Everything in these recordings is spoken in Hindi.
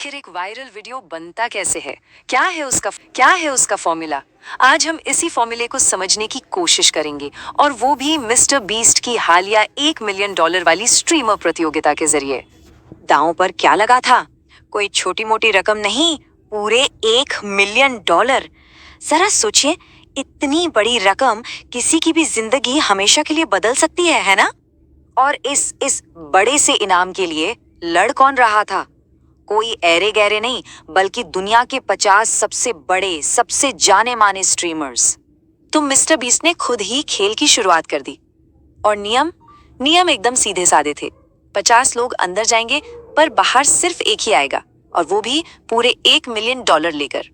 आखिर एक वायरल वीडियो बनता कैसे है? क्या है उसका फॉर्मूला? आज हम इसी फॉर्मूले को समझने की कोशिश करेंगे, और वो भी मिस्टर बीस्ट की हालिया $1 मिलियन वाली स्ट्रीमर प्रतियोगिता के जरिए। दांव पर क्या लगा था? कोई छोटी मोटी रकम नहीं, पूरे $1 मिलियन। जरा सोचिए, इतनी बड़ी रकम किसी की भी जिंदगी हमेशा के लिए बदल सकती है ना? और इस बड़े से इनाम के लिए लड़ कौन रहा था? कोई ऐरे गहरे नहीं, बल्कि दुनिया के 50 सबसे बड़े, सबसे जाने माने स्ट्रीमर्स। तो मिस्टर बीस्ट ने खुद ही खेल की शुरुआत कर दी। और नियम एकदम सीधे साधे थे। 50 लोग अंदर जाएंगे, पर बाहर सिर्फ एक ही आएगा, और वो भी पूरे $1 मिलियन लेकर।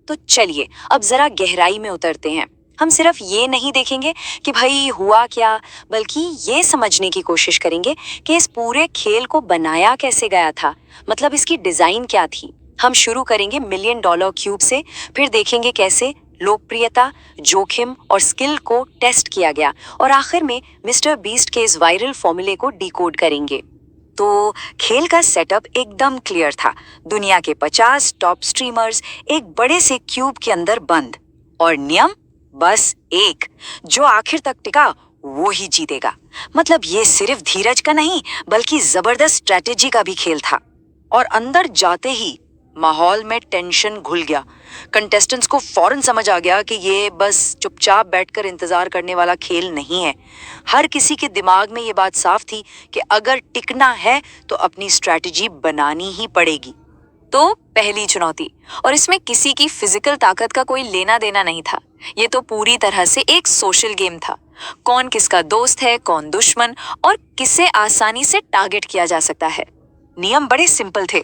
तो चलिए अब जरा गहराई में उतरते हैं। हम सिर्फ ये नहीं देखेंगे कि भाई हुआ क्या, बल्कि ये समझने की कोशिश करेंगे कि इस पूरे खेल को बनाया कैसे गया था, मतलब इसकी डिजाइन क्या थी। हम शुरू करेंगे $1 मिलियन क्यूब से, फिर देखेंगे कैसे लोकप्रियता, जोखिम और स्किल को टेस्ट किया गया, और आखिर में मिस्टर बीस्ट के इस वायरल फॉर्मूले को डिकोड करेंगे। तो खेल का सेटअप एकदम क्लियर था। दुनिया के 50 टॉप स्ट्रीमर्स एक बड़े से क्यूब के अंदर बंद, और नियम बस एक, जो आखिर तक टिका वो ही जीतेगा। मतलब ये सिर्फ धीरज का नहीं, बल्कि जबरदस्त स्ट्रेटेजी का भी खेल था। और अंदर जाते ही माहौल में टेंशन घुल गया। कंटेस्टेंट्स को फौरन समझ आ गया कि ये बस चुपचाप बैठकर इंतजार करने वाला खेल नहीं है। हर किसी के दिमाग में ये बात साफ थी कि अगर टिकना है तो अपनी स्ट्रेटेजी बनानी ही पड़ेगी। तो पहली चुनौती, और इसमें किसी की फिजिकल ताकत का कोई लेना देना नहीं था। ये तो पूरी तरह से एक सोशल गेम था। कौन किसका दोस्त है, कौन दुश्मन, और किसे आसानी से टारगेट किया जा सकता है। नियम बड़े सिंपल थे।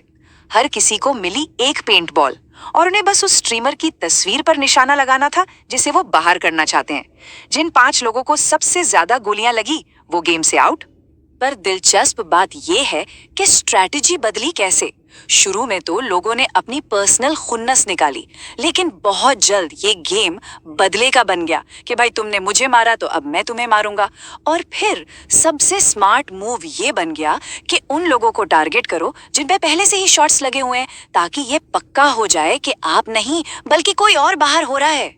हर किसी को मिली एक पेंट बॉल, और उन्हें बस उस स्ट्रीमर की तस्वीर पर निशाना लगाना था जिसे वो बाहर करना चाहते हैं। जिन 5 लोगों को सबसे ज्यादा गोलियां लगी, वो गेम से आउट। पर दिलचस्प बात यह है कि स्ट्रैटेजी बदली कैसे। शुरू में तो लोगों ने अपनी पर्सनल खुन्नस निकाली, लेकिन बहुत जल्द ये गेम बदले का बन गया कि भाई तुमने मुझे मारा तो अब मैं तुम्हें मारूंगा। और फिर सबसे स्मार्ट मूव ये बन गया कि उन लोगों को टारगेट करो जिन पे पहले से ही शॉट्स लगे हुए हैं, ताकि ये पक्का हो जाए कि आप नहीं बल्कि कोई और बाहर हो रहा है।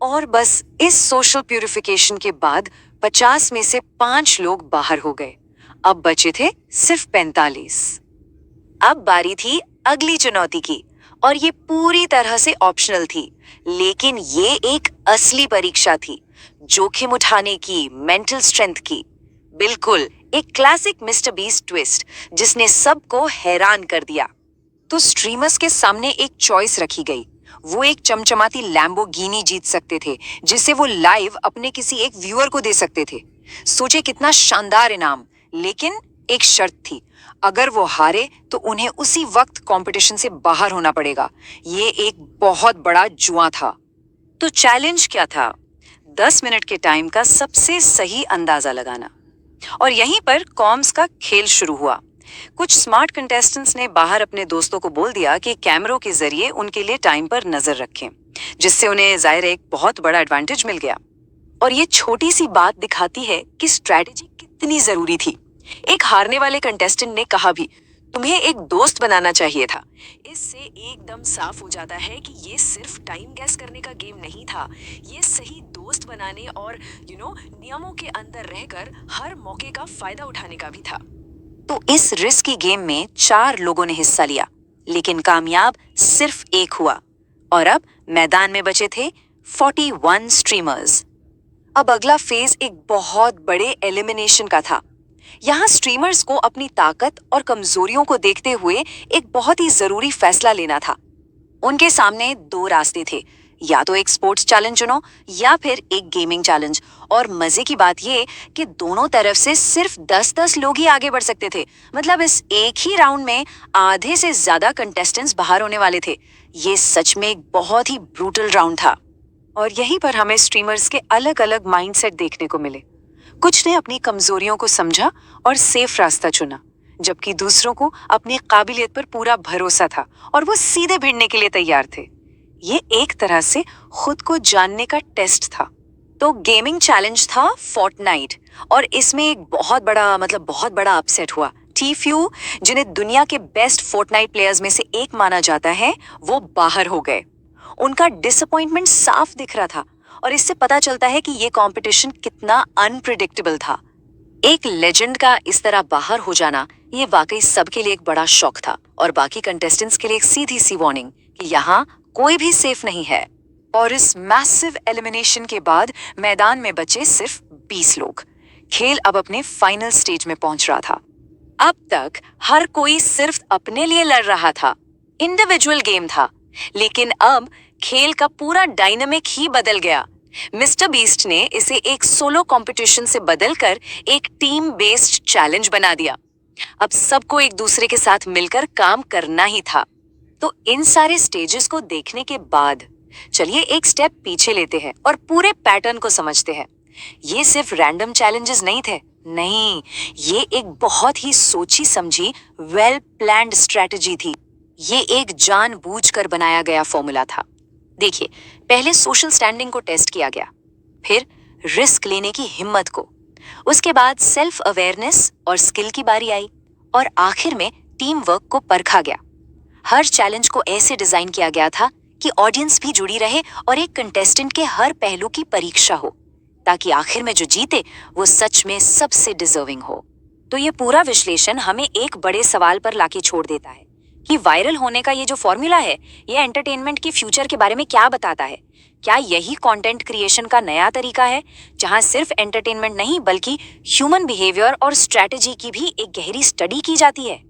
और बस इस सोशल प्यूरिफिकेशन के बाद 50 में से 5 लोग बाहर हो गए। अब बचे थे सिर्फ 45। अब बारी थी अगली चुनौती की, और ये पूरी तरह से ऑप्शनल थी, लेकिन ये एक असली परीक्षा थी। जोखिम उठाने की, मेंटल स्ट्रेंथ की। बिल्कुल एक क्लासिक मिस्टर बीस्ट ट्विस्ट, जिसने सबको हैरान कर दिया। तो स्ट्रीमर्स के सामने एक चॉइस रखी गई। वो एक चमचमाती लैम्बोर्गिनी जीत सकते थे, जिसे वो लाइव अपने किसी एक व्यूअर को दे सकते थे। सोचे कितना शानदार इनाम। लेकिन एक शर्त थी, अगर वो हारे तो उन्हें उसी वक्त कंपटीशन से बाहर होना पड़ेगा। ये एक बहुत बड़ा जुआ था। तो चैलेंज क्या था? 10 मिनट के टाइम का सबसे सही अंदाजा लगाना। और यहीं पर कॉम्स का खेल शुरू हुआ। कुछ स्मार्ट कंटेस्टेंट्स ने बाहर अपने दोस्तों को बोल दिया कि कैमरों के जरिए उनके लिए टाइम पर नजर रखें, जिससे उन्हें जाहिर एक बहुत बड़ा एडवांटेज मिल गया। और ये छोटी सी बात दिखाती है कि स्ट्रैटेजी कितनी जरूरी थी। एक हारने वाले कंटेस्टेंट ने कहा भी, तुम्हें एक दोस्त बनाना चाहिए था। इससे एकदम साफ हो जाता है कि ये सिर्फ टाइम गैस करने का गेम नहीं था, ये सही दोस्त बनाने और नियमों के अंदर रहकर हर मौके का फायदा उठाने का भी था। तो इस रिस्की गेम में 4 लोगों ने हिस्सा लिया, लेकिन कामयाब सिर्फ एक हुआ। और अब मैदान में बचे थे 41 स्ट्रीमर्स। अब अगला फेज एक बहुत बड़े एलिमिनेशन का था। यहाँ स्ट्रीमर्स को अपनी ताकत और कमजोरियों को देखते हुए एक बहुत ही जरूरी फैसला लेना था। उनके सामने 2 रास्ते थे, या तो एक स्पोर्ट्स चैलेंज चुनो, या फिर एक गेमिंग चैलेंज। और मजे की बात ये कि दोनों तरफ से सिर्फ 10-10 लोग ही आगे बढ़ सकते थे। मतलब इस एक ही राउंड में आधे से ज्यादा कंटेस्टेंट्स बाहर होने वाले थे। ये सच में एक बहुत ही ब्रूटल राउंड था। और यहीं पर हमें स्ट्रीमर्स के अलग अलग माइंडसेट देखने को मिले। कुछ ने अपनी कमजोरियों को समझा और सेफ रास्ता चुना, जबकि दूसरों को अपनी काबिलियत पर पूरा भरोसा था और वो सीधे भिड़ने के लिए तैयार थे। ये एक तरह से खुद को जानने का टेस्ट था। तो गेमिंग चैलेंज था फोर्टनाइट, और इसमें एक बहुत बड़ा अपसेट हुआ। टीफ्यू, जिन्हें दुनिया के बेस्ट फोर्टनाइट प्लेयर्स में से एक माना जाता है, वो बाहर हो गए। उनका डिसअपॉइंटमेंट साफ दिख रहा था और इससे पता चलता है कि ये कंपटीशन कितना अनप्रिडिक्टेबल था। एक लेजेंड का इस तरह बाहर हो जाना ये वाकई सबके लिए एक बड़ा शॉक था और बाकी कंटेस्टेंट्स के लिए एक सीधी सी वार्निंग कि यहाँ कोई भी सेफ नहीं है। और इस मैसिव एलिमिनेशन के बाद मैदान में बचे सिर्फ 20 लोग। खेल अब अपने फाइनल स्टेज में पहुंच रहा था। अब तक हर कोई सिर्फ अपने लिए लड़ रहा था, इंडिविजुअल गेम था, लेकिन अब खेल का पूरा डायनामिक ही बदल गया। मिस्टर बीस्ट ने इसे एक सोलो कंपटीशन से बदलकर एक टीम बेस्ड चैलेंज बना दिया। अब सबको एक दूसरे के साथ मिलकर काम करना ही था। तो इन सारे स्टेजेस को देखने के बाद चलिए एक स्टेप पीछे लेते हैं और पूरे पैटर्न को समझते हैं। ये सिर्फ रैंडम चैलेंजेस नहीं थे, नहीं, ये एक बहुत ही सोची समझी वेल प्लान्ड स्ट्रेटजी थी। ये एक जानबूझकर बनाया गया फॉर्मूला था। देखिए, पहले सोशल स्टैंडिंग को टेस्ट किया गया, फिर रिस्क लेने की हिम्मत को, उसके बाद सेल्फ अवेयरनेस और स्किल की बारी आई और आखिर में टीम वर्क को परखा गया। हर चैलेंज को ऐसे डिजाइन किया गया था कि ऑडियंस भी जुड़ी रहे और एक कंटेस्टेंट के हर पहलू की परीक्षा हो, ताकि आखिर में जो जीते वो सच में सबसे डिजर्विंग हो। तो ये पूरा विश्लेषण हमें एक बड़े सवाल पर लाके छोड़ देता है कि वायरल होने का ये जो फॉर्मूला है, ये एंटरटेनमेंट की फ्यूचर के बारे में क्या बताता है। क्या यही कंटेंट क्रिएशन का नया तरीका है, जहां सिर्फ एंटरटेनमेंट नहीं बल्कि ह्यूमन बिहेवियर और स्ट्रैटेजी की भी एक गहरी स्टडी की जाती है।